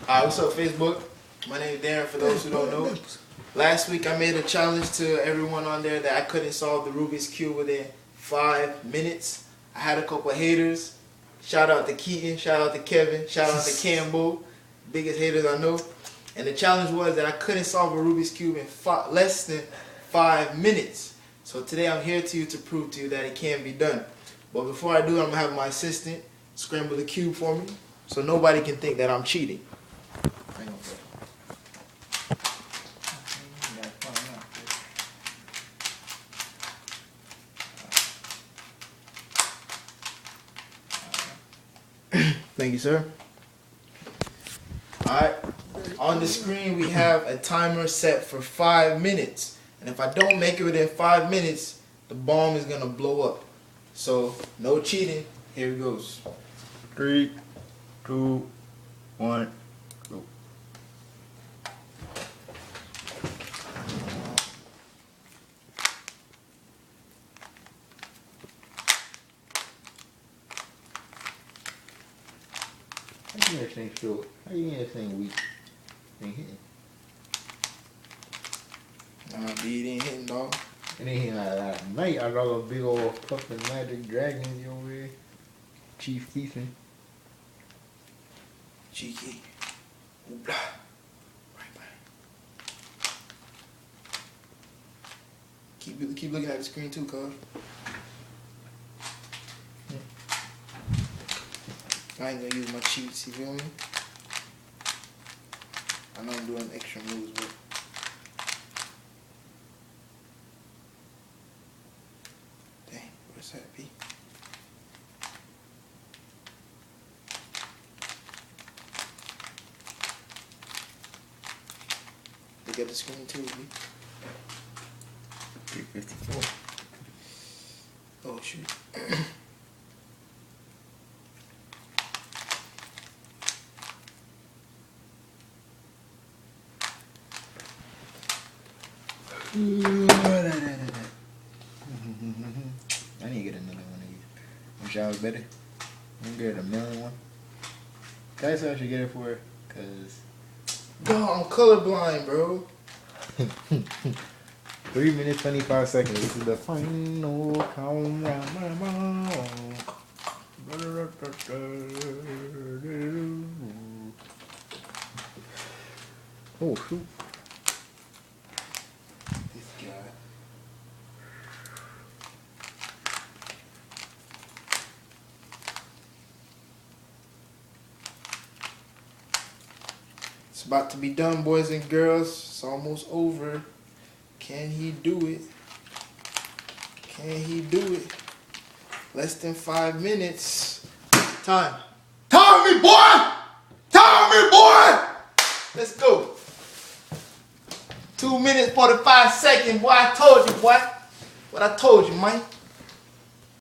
Alright, what's up, Facebook? My name is Darren, for those who don't know. Last week I made a challenge to everyone on there that I couldn't solve the Rubik's Cube within 5 minutes. I had a couple of haters. Shout out to Keaton, shout out to Kevin, shout out to Cambo, biggest haters I know. And the challenge was that I couldn't solve a Rubik's Cube in less than 5 minutes. So today I'm here to prove to you that it can be done. But before I do, I'm going to have my assistant scramble the cube for me so nobody can think that I'm cheating. Thank you, sir. Alright, on the screen we have a timer set for 5 minutes. And if I don't make it within 5 minutes, the bomb is going to blow up. So, no cheating. Here it goes. 3, 2, 1, go. How you get this thing short? How you get this thing weak? Ain't hitting. Nah, B, it ain't hitting, dog. It ain't hitting like night. I got a big old fucking magic dragon over here. Chief Keaton. Cheeky. Oobla. Right back. Keep looking at the screen too, cuz. I ain't gonna use my cheats, you feel me? I know I'm doing extra moves, but dang, where's that be? Look at the screen too, B. 354. Oh shoot. I need to get another one of these. Wish I was better. I'm gonna get a million one. Guys, I should get it for, cause Yo, I'm colorblind, bro. 3 minutes 25 seconds. This is the final countdown. Oh shoot. It's about to be done, boys and girls. It's almost over. Can he do it? Can he do it? Less than 5 minutes. Time. Time me, boy! Time me, boy! Let's go. 2 minutes, 45 seconds, boy. I told you, boy. What I told you, man.